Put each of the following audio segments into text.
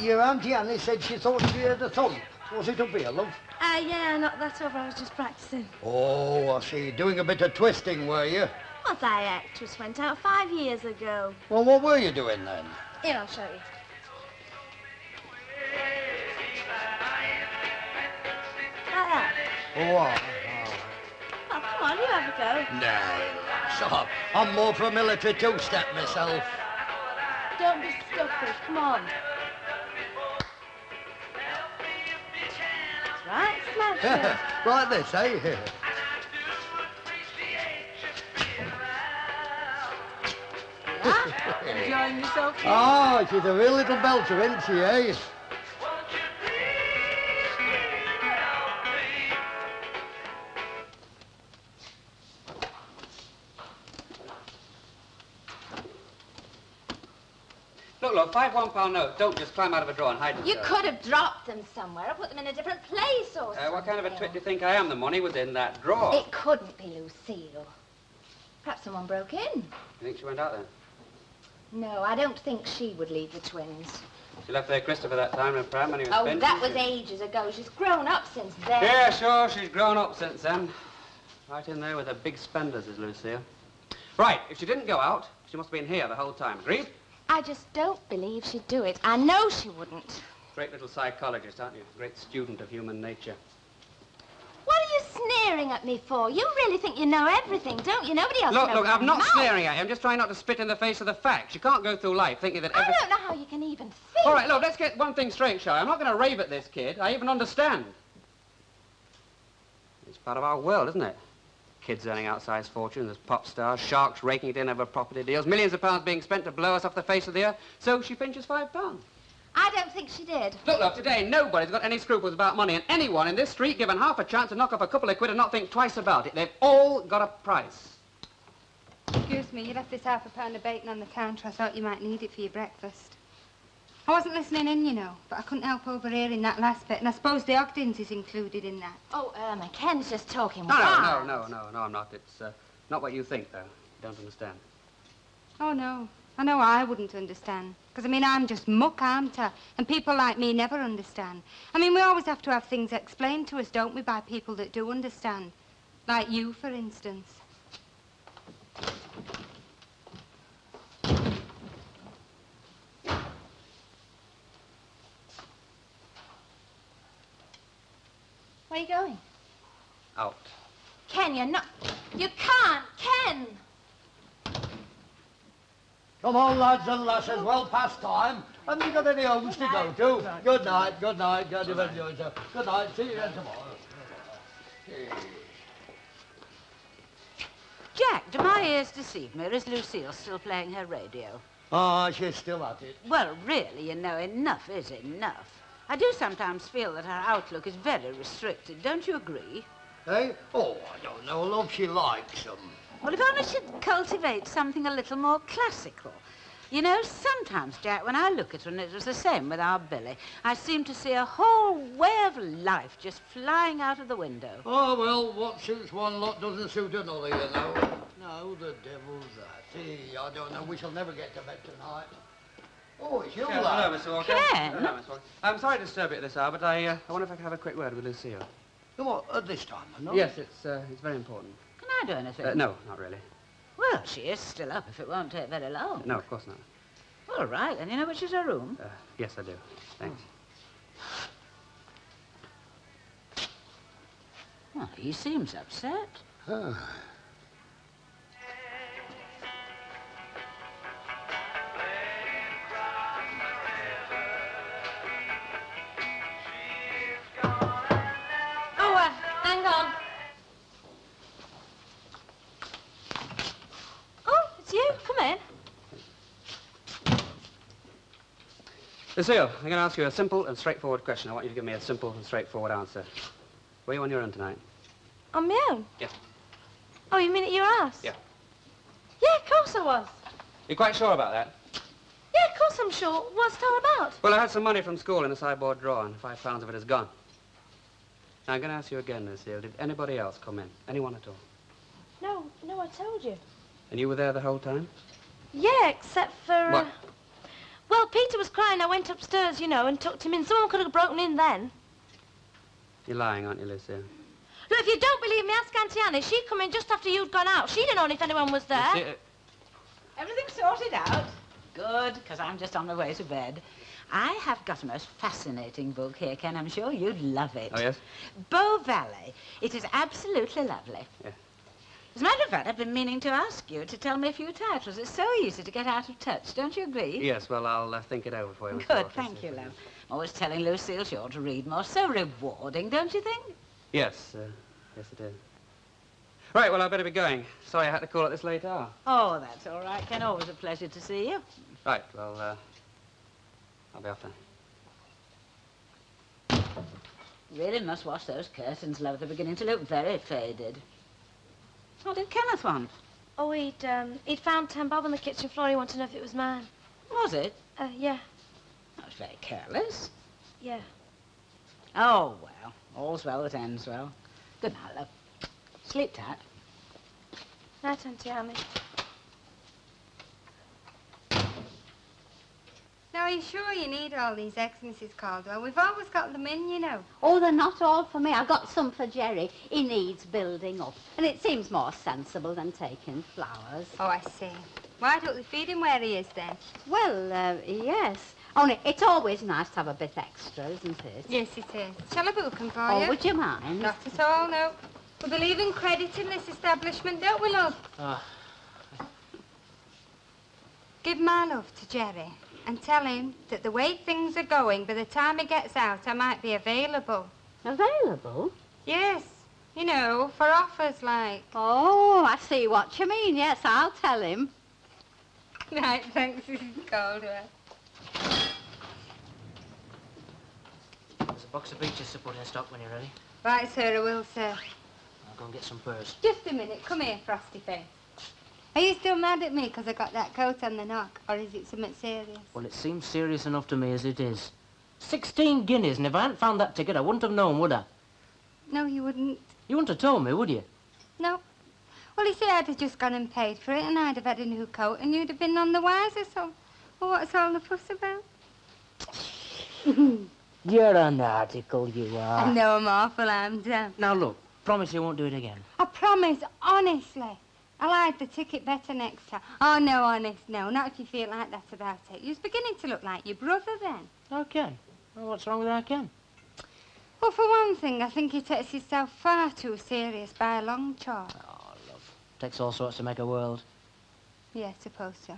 Your Auntie Annie said she thought she heard a thump. Was it up here, love? Yeah, I knocked that over. I was just practising. Oh, I see. Doing a bit of twisting, were you? Well, that actress went out 5 years ago. Well, what were you doing then? Here, I'll show you. Like that. Oh, Oh, come on, you have a go. Nah, stop. I'm more for a military two-step myself. Don't be stuffy. Come on. That's right, smash it. Like this, eh? Yeah, enjoying yourself? Oh, she's a real little belter, isn't she, eh? Look, 5 £1 notes. Don't just climb out of a drawer and hide them. You could have dropped them somewhere or put them in a different place or something. What kind of a trick do you think I am? The money was in that drawer. It couldn't be Lucille. Perhaps someone broke in. You think she went out then? No, I don't think she would leave the twins. She left there Christopher that time in pram when he was spent. That was ages ago. She's grown up since then. Yeah, sure, she's grown up since then. Right in there with her big spenders is Lucille. Right, if she didn't go out, she must have been here the whole time. Agreed? I just don't believe she'd do it. I know she wouldn't. Great little psychologist, aren't you? Great student of human nature. What are you sneering at me for? You really think you know everything, don't you? Nobody else knows. Look, I'm not sneering at you. I'm just trying not to spit in the face of the facts. You can't go through life thinking that I don't know how you can even think. All right, look, let's get one thing straight, shall we? I'm not going to rave at this kid. I even understand. It's part of our world, isn't it? Kids earning outsized fortunes, there's pop stars, sharks raking it in over property deals, millions of pounds being spent to blow us off the face of the earth, so she pinches £5. I don't think she did. Look, today nobody's got any scruples about money, and anyone in this street given half a chance to knock off a couple of quid and not think twice about it. They've all got a price. Excuse me, you left this £1/2 of bacon on the counter. I thought you might need it for your breakfast. I wasn't listening in, you know, but I couldn't help overhearing that last bit, and I suppose the Ogdens is included in that. Oh, Irma, Ken's just talking No, wild. no, I'm not. It's not what you think, though. You don't understand. Oh, no. I know I wouldn't understand. Because, I mean, I'm just muck, aren't I? And people like me never understand. I mean, we always have to have things explained to us, don't we, by people that do understand. Like you, for instance. Where are you going? Out. Ken, you're not... You can't, Ken! Come on, lads and lasses, well past time. Haven't you got any homes to go to? Good night, good night. God, you've enjoyed yourself. Good night, see you again tomorrow. Jack, do my ears deceive me, or is Lucille still playing her radio? Ah, she's still at it. Well, really, you know, enough is enough. I do sometimes feel that her outlook is very restricted. Don't you agree? Eh? Oh, I don't know, love, she likes them. Well, if only she'd cultivate something a little more classical. You know, sometimes, Jack, when I look at her, and it was the same with our Billy, I seem to see a whole way of life just flying out of the window. Oh, well, what suits one lot doesn't suit another, you know. No, the devil's that. Gee, I don't know, we shall never get to bed tonight. Oh, it's you, lad. Hello, Mr. Walker. Ken? Hello, Mr. Walker. I'm sorry to disturb you at this hour, but I wonder if I could have a quick word with Lucille. Come on, at this time, no? Yes, it's very important. Can I do anything? No, not really. Well, she is still up if it won't take very long. No, of course not. All right, then. You know which is her room? Yes, I do. Thanks. Well, he seems upset. Hang on. Oh, it's you. Come in. Lucille, I'm going to ask you a simple and straightforward question. I want you to give me a simple and straightforward answer. Were you on your own tonight? On my own? Yes. Oh, you mean at your house? Yeah. Yeah, of course I was. You're quite sure about that? Yeah, of course I'm sure. What's it all about? Well, I had some money from school in a sideboard drawer, and £5 of it is gone. Now, I'm going to ask you again, Lucille. Did anybody else come in? Anyone at all? No, I told you. And you were there the whole time? Yeah, except for... What? Well, Peter was crying. I went upstairs, you know, and tucked him in. Someone could have broken in then. You're lying, aren't you, Lucille? Look, if you don't believe me, ask Auntie Annie. She come in just after you'd gone out. She didn't know if anyone was there. Lucille. Everything sorted out? Good, because I'm just on my way to bed. I have got a most fascinating book here, Ken. I'm sure you'd love it. Oh, yes? Bow Valley. It is absolutely lovely. Yeah. As a matter of fact, I've been meaning to ask you to tell me a few titles. It's so easy to get out of touch. Don't you agree? Yes, well, I'll think it over for you. Good, thank you, love. I'm always telling Lucille she ought to read more. So rewarding, don't you think? Yes, yes it is. Right, well, I better be going. Sorry I had to call at this late hour. Oh, that's all right, Ken. Always a pleasure to see you. Right, well, I'll be off then. Really must wash those curtains, love. They're beginning to look very faded. What did Kenneth want? Oh, he'd found 10 bob on the kitchen floor. He wanted to know if it was mine. Was it? Yeah. That was very careless. Yeah. Oh, well, all's well that ends well. Good night, love. Sleep tight. Night, Auntie Annie. Now, are you sure you need all these eggs, Mrs. Caldwell? We've always got them in, you know. Oh, they're not all for me. I got some for Jerry. He needs building up. And it seems more sensible than taking flowers. Oh, I see. Why don't we feed him where he is, then? Well, yes. Only it's always nice to have a bit extra, isn't it? Yes, it is. Shall I book him for Oh, you? would you mind? Not at all, no. We believe in credit in this establishment, don't we, love? Give my love to Jerry and tell him that the way things are going, by the time he gets out, I might be available. Available? Yes. You know, for offers like. Oh, I see what you mean. Yes, I'll tell him. Right, thanks, Mrs. Caldwell. There's a box of peaches to put in stock when you're ready. Right, sir, I will, sir. I'll go and get some pears. Just a minute. Come here, Frosty Face. Are you still mad at me because I got that coat on the knock, or is it something serious? Well, it seems serious enough to me as it is. 16 guineas, and if I hadn't found that ticket, I wouldn't have known, would I? No, you wouldn't. You wouldn't have told me, would you? No. Well, you see, I'd have just gone and paid for it, and I'd have had a new coat, and you'd have been none the wiser, so... Well, what's all the fuss about? You're an article, you are. I know I'm awful, I'm damn. Now, look, promise you won't do it again. I promise, honestly. I'll hide the ticket better next time. Oh, no, honest, no. Not if you feel like that about it. You're beginning to look like your brother, then. I can. Well, what's wrong with I can? Well, for one thing, I think he takes himself far too serious by a long chalk. Oh, love. Takes all sorts to make a world. Yeah, I suppose so.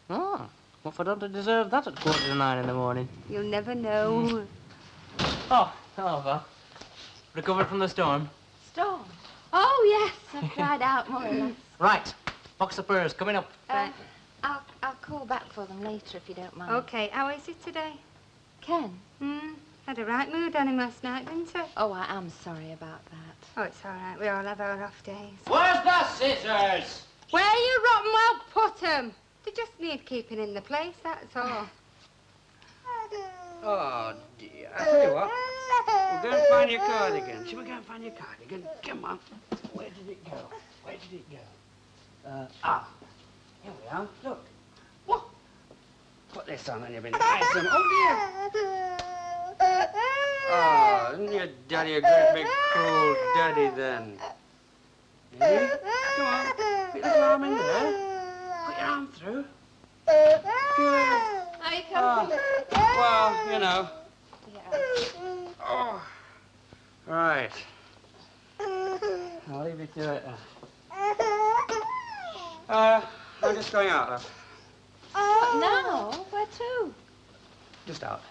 Oh, what if I don't deserve that at 8:45 in the morning? You'll never know. Oh, hello, Val. Recovered from the storm? Storm? Oh, yes. I cried out more or less. Right. Box of pears coming up. I'll call back for them later if you don't mind. Okay, how is it today? Ken? Had a right mood on him last night, didn't he? Oh, I am sorry about that. Oh, it's all right. We all have our off days. Where's the scissors? Where you rotten well put 'em? They just need keeping in the place, that's all. Oh, dear. I tell you what. We'll go and find your cardigan. Shall we go and find your cardigan? Come on. Where did it go? Where did it go? Here we are. Look. What? Put this on and you'll be nice and... Oh, dear. Oh, isn't your daddy a great big cruel daddy, then? Eh? Come on. Put your arm in there. Put your arm through. Good. Are you coming? Well, you know. Yeah. Oh. Right. I'll leave you to it. I'm just going out, love. No, where to? Just out.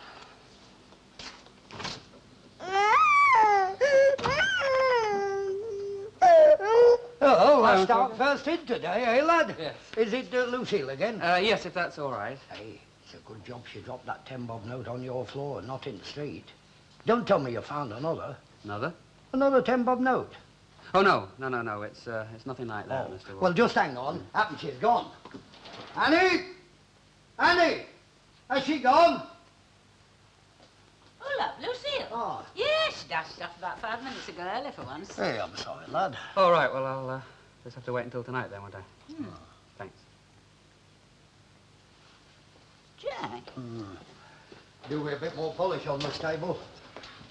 Oh, last out first in today, eh, lad? Yes. Is it Lucille again? Yes, if that's all right. Hey, it's a good job she dropped that 10-bob note on your floor and not in the street. Don't tell me you found another. Another? Another 10-bob note. Oh, no. No. It's nothing like that, Mr. Wolf. Well, just hang on. Happen she's gone. Annie! Annie! Has she gone? Oh, love, Lucille. Oh. Yes, she dashed off about 5 minutes ago, early for once. Hey, I'm sorry, lad. All right, well, I'll just have to wait until tonight then, won't I? Thanks. Do we a bit more polish on this table?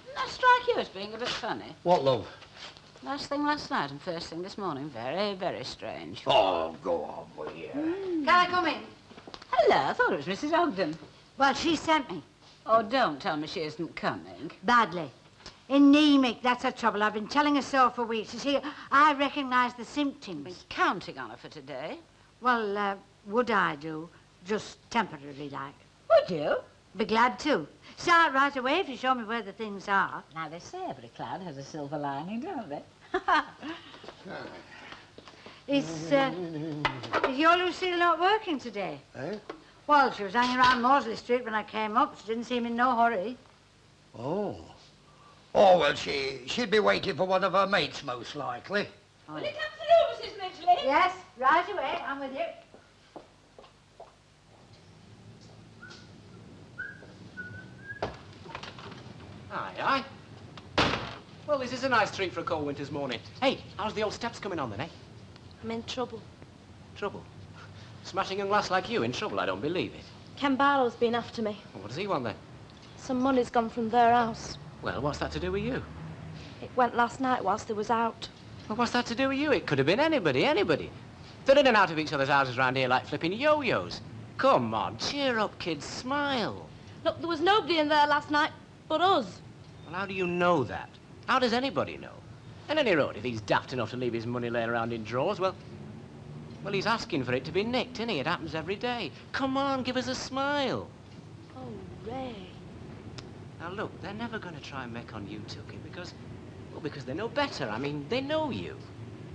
Doesn't that strike you as being a bit funny? What, love? Last thing last night and first thing this morning. Very, very strange. Oh, go on, will you? Can I come in? Hello, I thought it was Mrs. Ogden. Well, she sent me. Oh, don't tell me she isn't coming. Badly. Anemic, that's her trouble. I've been telling her so for weeks. You see, I recognise the symptoms. Been counting on her for today. Well, would I do? Just temporarily, like. Would you? Be glad to. Start right away if you show me where the things are. Now, they say every cloud has a silver lining, don't they? Is your Lucille not working today? Eh? Well, she was hanging around Mosley Street when I came up. She didn't seem in no hurry. Oh. Oh, well, she'd be waiting for one of her mates, most likely. Will you come through, Mrs. Midgley? Yes, right away. I'm with you. Aye, aye. Well, this is a nice treat for a cold winter's morning. Hey, how's the old steps coming on then, eh? I'm in trouble. Trouble? Smashing young lass like you in trouble? I don't believe it. Ken Barlow's been after me. Well, what does he want then? Some money's gone from their house. Well, what's that to do with you? It went last night whilst they was out. Well, what's that to do with you? It could have been anybody, anybody. They're in and out of each other's houses round here like flipping yo-yos. Come on, cheer up, kids, smile. Look, there was nobody in there last night but us. Well, how do you know that? How does anybody know? And any road, if he's daft enough to leave his money laying around in drawers, well, he's asking for it to be nicked, isn't he? It happens every day. Come on, give us a smile. Oh, Ray. Now, look, they're never going to try and make on you, Tookie, because they know better. I mean, they know you.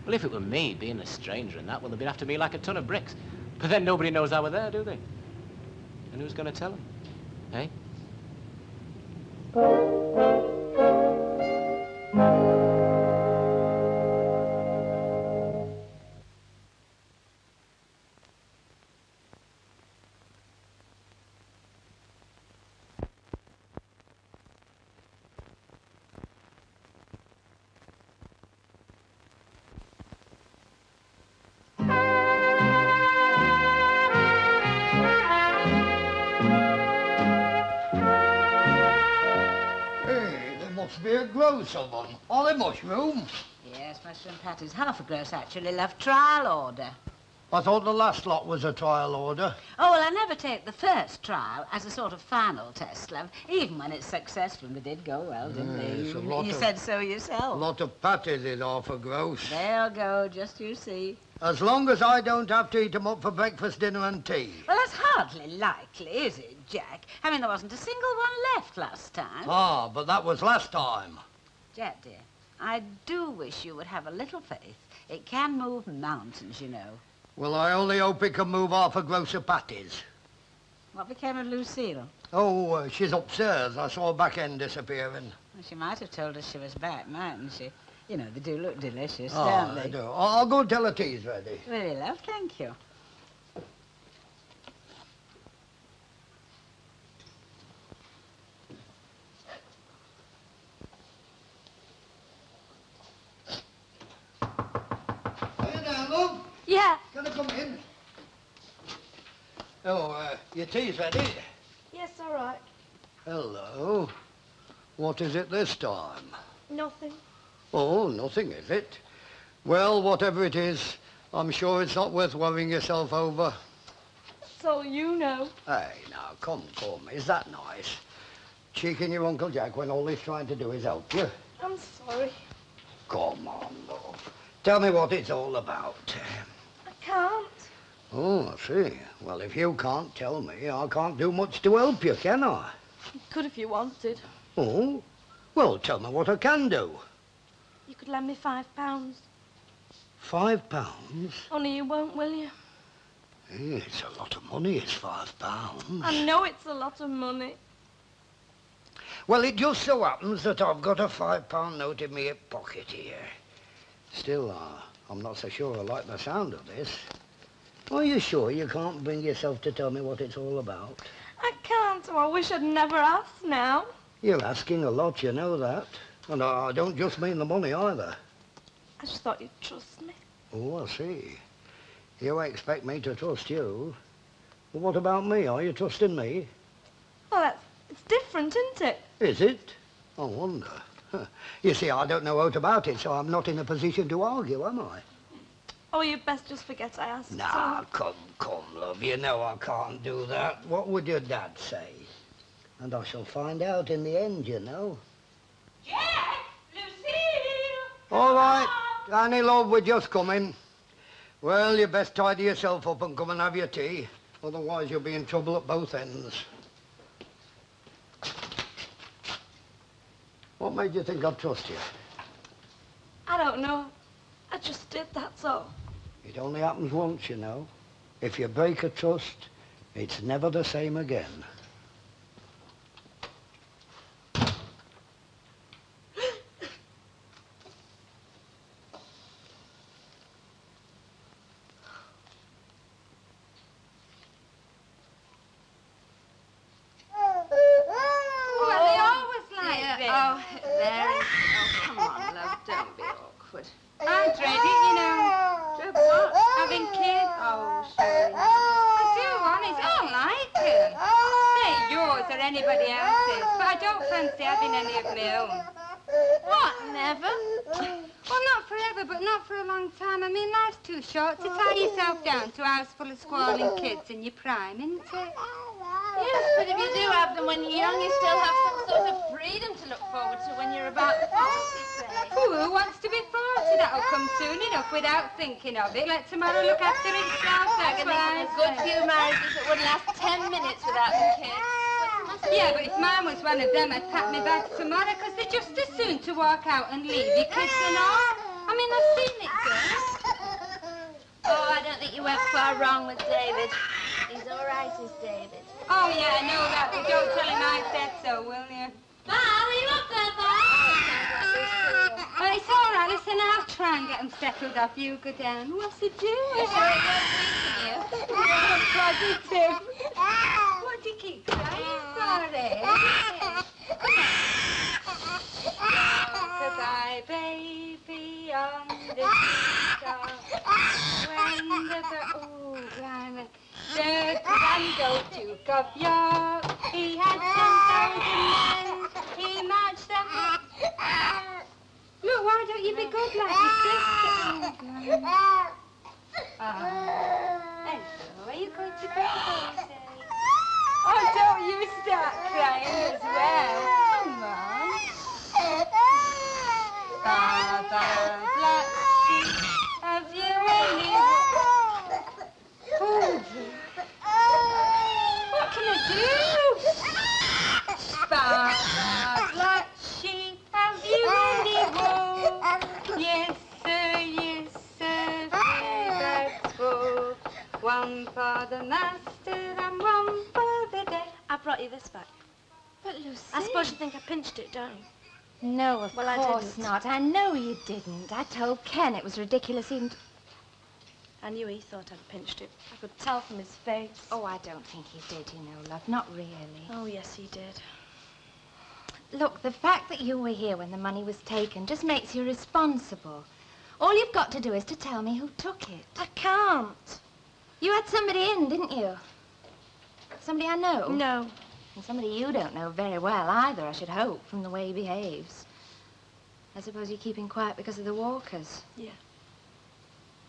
Well, if it were me, being a stranger and that, well, they'd be after me like a ton of bricks. But then nobody knows I were there, do they? And who's going to tell them? Eh? Must be a gross of them. All the mushrooms. Yes, mushroom patties. Half a gross, actually, love. Trial order. I thought the last lot was a trial order. Oh, well, I never take the first trial as a sort of final test, love. Even when it's successful, they did go well, didn't they? You said so yourself. A lot of patties is half a gross. They'll go, just you see. As long as I don't have to eat them up for breakfast, dinner and tea. Well, that's hardly likely, is it, Jack? I mean, there wasn't a single one left last time. Ah, but that was last time. Jack, dear, I do wish you would have a little faith. It can move mountains, you know. Well, I only hope it can move half a gross of patties. What became of Lucille? Oh, she's upstairs. I saw her back end disappearing. Well, she might have told us she was back, mightn't she? You know, they do look delicious, Oh, don't they? they do. I'll go tell her tea's ready. Really, love, thank you. Hey there, love. Yeah. Can I come in? Oh, your tea's ready. Yes, all right. Hello. What is it this time? Nothing. Oh, nothing, is it? Well, whatever it is, I'm sure it's not worth worrying yourself over. So you know. Hey, now, come. Is that nice? Cheeking your Uncle Jack when all he's trying to do is help you. I'm sorry. Come on, love. Tell me what it's all about. I can't. Oh, I see. Well, if you can't tell me, I can't do much to help you, can I? You could if you wanted. Oh? Well, tell me what I can do. You could lend me £5. £5? Only you won't, will you? It's a lot of money, it's £5. I know it's a lot of money. Well, it just so happens that I've got a £5 note in my hip pocket here. Still, I'm not so sure I like the sound of this. Are you sure you can't bring yourself to tell me what it's all about? I can't, so I wish I'd never asked now. You're asking a lot, you know that. And I don't just mean the money either. I just thought you'd trust me. Oh, I see. You expect me to trust you. Well, what about me? Are you trusting me? Well, it's different, isn't it? Is it? I wonder. You see, I don't know aught about it, so I'm not in a position to argue, am I? Oh, you'd best just forget I asked. Nah, come, love. You know I can't do that. What would your dad say? And I shall find out in the end, you know. Jack! Lucille! All right. Annie, love, we're just coming. Well, you best tidy yourself up and come and have your tea. Otherwise, you'll be in trouble at both ends. What made you think I'd trust you? I don't know. I just did, that's all. It only happens once, you know. If you break a trust, it's never the same again. Anybody else's, but I don't fancy having any of my own. What, never? Well, not forever, but not for a long time. I mean, life's too short to tie yourself down to a house full of squalling kids in your prime, isn't it? Yes, but if you do have them when you're young, you still have some sort of freedom to look forward to when you're about 40, say. Who wants to be 40? That'll come soon enough without thinking of it. Let tomorrow look after itself. I can think of a good few marriages that wouldn't last 10 minutes without them kids. Yeah, but if mine was one of them, I'd pack my bags tomorrow, because they're just as soon to walk out and leave your kids and all. I mean, I've seen it done. Oh, I don't think you went far wrong with David. He's all right, is David. Oh, yeah, I know that, but don't tell him I said so, will you? Ma, are you up there, Ma? Well, it's all right. Listen, I'll try and get them settled off. You go down. What's it doing? You sure it won't treating you? I'm positive. What do you keep crying for, eh? Goodbye, baby, on the seashore. When the Grand Duke of York, he had 10,000 men, he marched them. Look, why don't you be good like your sister? Hello, are you going to bed, Daisy? Oh, don't you start crying as well. Come on. Baba, black sheep, have you any... Oh, what can I do? Baba, black sheep, have you any wool? Yes, sir, 3 bags full. One for the master and one for the day. I brought you this back. But, Lucille... I suppose you think I pinched it, don't you? No, of Well, I course didn't. not. I know you didn't. I told Ken it was ridiculous even... I knew he thought I'd pinched it. I could tell from his face. Oh, I don't think he did, you know, love. Not really. Oh, yes, he did. Look, the fact that you were here when the money was taken just makes you responsible. All you've got to do is to tell me who took it. I can't. You had somebody in, didn't you? Somebody I know? No. And somebody you don't know very well either, I should hope, from the way he behaves. I suppose you're keeping quiet because of the Walkers. Yeah.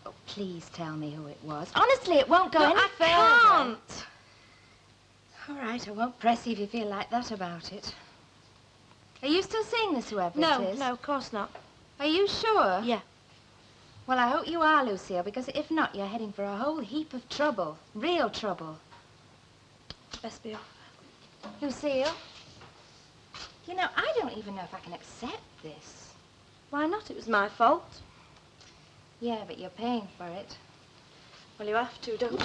Oh, please tell me who it was. Honestly, it won't go No, any I further. can't. All right, I won't press you if you feel like that about it. Are you still seeing this, whoever it No, is? no, of course not. Are you sure? Yeah. Well, I hope you are, Lucille, because if not, you're heading for a whole heap of trouble. Real trouble. Best be off. Lucille? You know, I don't even know if I can accept this. Why not? It was my fault. Yeah, but you're paying for it. Well, you have to, don't you?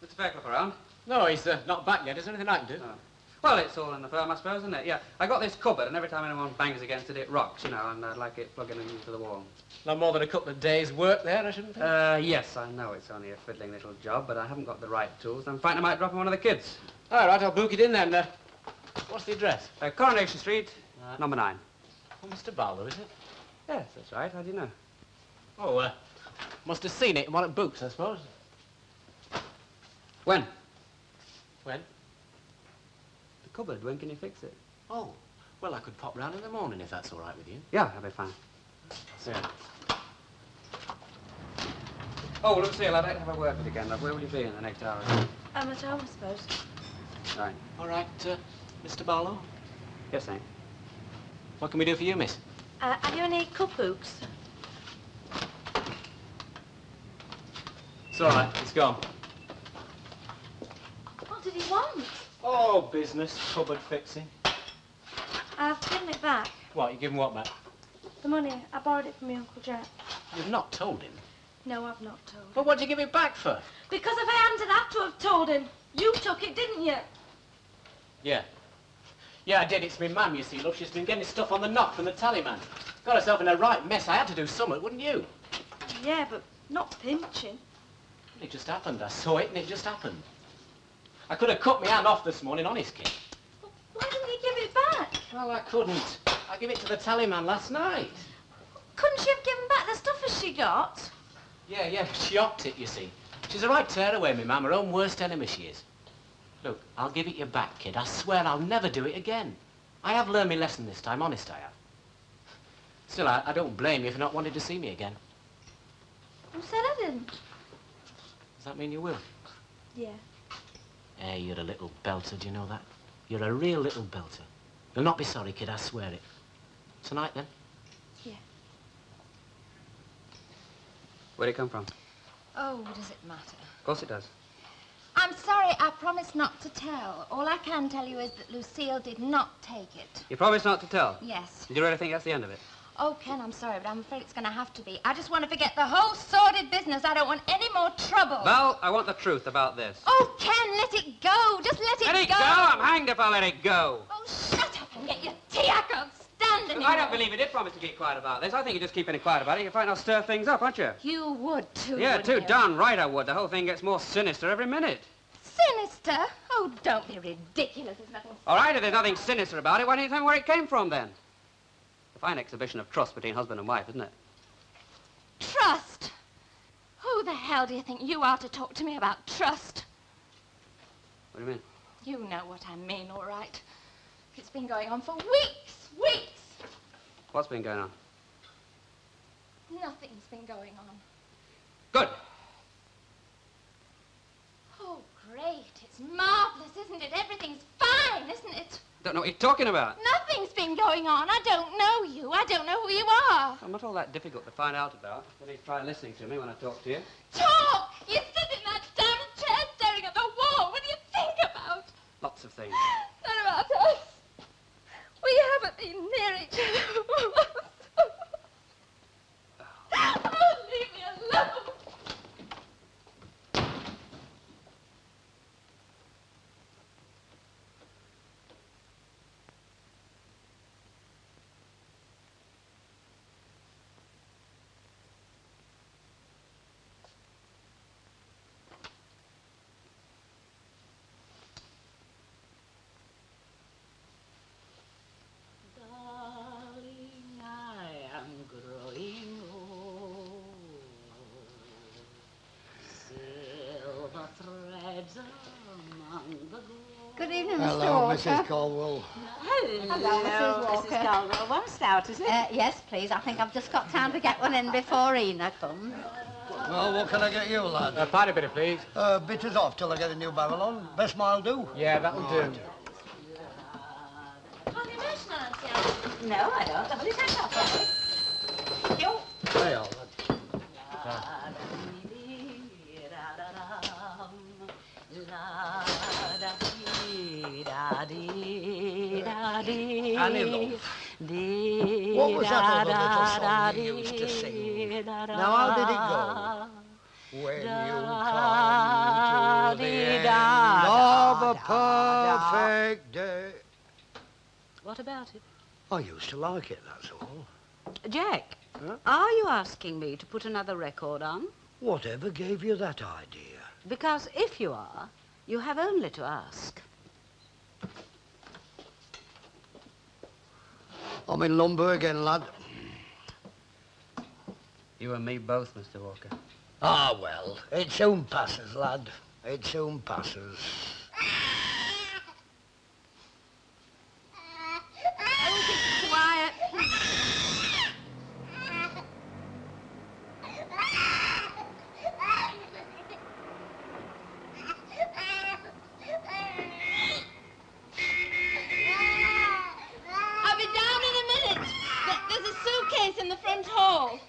Mr. Fairclough around? No, he's not back yet. Is there anything I can do? No. Well, it's all in the firm, I suppose, isn't it? Yeah. I got this cupboard, and every time anyone bangs against it, it rocks, you know, and I'd like it plugging into the wall. Not more than a couple of days' work there, I shouldn't think. Yes, I know it's only a fiddling little job, but I haven't got the right tools. I'm frightened I might drop on one of the kids. All right, I'll book it in then. What's the address? Coronation Street, number 9. Oh, Mr. Barlow, is it? Yes, that's right. How do you know? Oh, must have seen it in one of the books, I suppose. When? When? The cupboard. When can you fix it? Oh, well, I could pop round in the morning if that's all right with you. Yeah, that'll be fine. Yeah. Oh, Lucille, I'd like to have a word with you again, love. Where will you be in the next hour? I'm at home, I suppose. Right. All right, Mr. Barlow. Yes, Hank. What can we do for you, miss? Have you any cookbooks? It's all right. It's gone. What did he want? Oh, business. Cupboard fixing. I've given it back. What, you give him what back? The money. I borrowed it from your Uncle Jack. You've not told him. No, I've not told. Well, what'd you give it back for? Because if I hadn't have to have told him, you took it, didn't you? Yeah. Yeah, I did. It's my mum, you see, love. She's been getting stuff on the knock from the tallyman. Got herself in a right mess. I had to do something, wouldn't you? Yeah, but not pinching. It just happened. I saw it and it just happened. I could have cut my hand off this morning, honest, kid. Why didn't you give it back? Well, I couldn't. I gave it to the tallyman last night. Couldn't she have given back the stuff as she got? Yeah, she opted it, you see. She's a right tearaway, my mum. Her own worst enemy, she is. Look, I'll give it you back, kid. I swear I'll never do it again. I have learned my lesson this time, honest I have. Still, I don't blame you for not wanting to see me again. Who said I didn't? Does that mean you will? Yeah. Hey, you're a little belter, do you know that? You're a real little belter. You'll not be sorry, kid, I swear it. Tonight, then? Yeah. Where'd it come from? Oh, does it matter? Of course it does. I'm sorry, I promised not to tell. All I can tell you is that Lucille did not take it. You promised not to tell? Yes. Did you really think that's the end of it? Oh, Ken, I'm sorry, but I'm afraid it's going to have to be. I just want to forget the whole sordid business. I don't want any more trouble. Val, I want the truth about this. Oh, Ken, let it go. Just let it go. Let it go! I'm hanged if I let it go. Oh, shut up and get your tea. I can't stand anymore. I don't believe you did promise to keep quiet about this. I think you're just keeping quiet about it. You're fighting I'll stir things up, aren't you? You would, too, Yeah, wouldn't too you? darn right I would. The whole thing gets more sinister every minute. Sinister? Oh, don't be ridiculous. There's nothing... All right, if there's nothing sinister about it, why don't you tell me where it came from, then? A fine exhibition of trust between husband and wife, isn't it? Trust? Who the hell do you think you are to talk to me about trust? What do you mean? You know what I mean, all right. It's been going on for weeks. What's been going on? Nothing's been going on. Good. Oh, great. It's marvelous, isn't it? Everything's fine, isn't it? Don't know what you're talking about. Nothing's been going on. I don't know you. I don't know who you are. I'm not all that difficult to find out about. At least try listening to me when I talk to you. Talk! You sit in that damn chair staring at the wall. What do you think about? Lots of things. Not about us. We haven't been near each other. Oh, leave me alone. Good evening, Mr. Hello, Walker. Mrs. Caldwell. Hello, Mrs. Walker. Mrs. Caldwell. One stout, is it? Yes, please. I think I've just got time to get one in before Ina comes. Well, what can I get you, lad? Pint of bitter, please. Bitters off till I get a new barrel on. Best mile do. Yeah, that'll do. Condemnation, Auntie. No, I don't. Double it up, Thank you. Hey, all lad. Annie, love. What was that other little song you used to sing? Now, how did it go? When you come to the end of a perfect day. What about it? I used to like it, that's all. Jack, Huh? are you asking me to put another record on? Whatever gave you that idea? Because if you are, you have only to ask. I'm in lumber again, lad. You and me both, Mr. Walker. Ah, well, it soon passes, lad. It soon passes. Oh, be quiet. I'll be down in a minute. There's a suitcase in the front hall.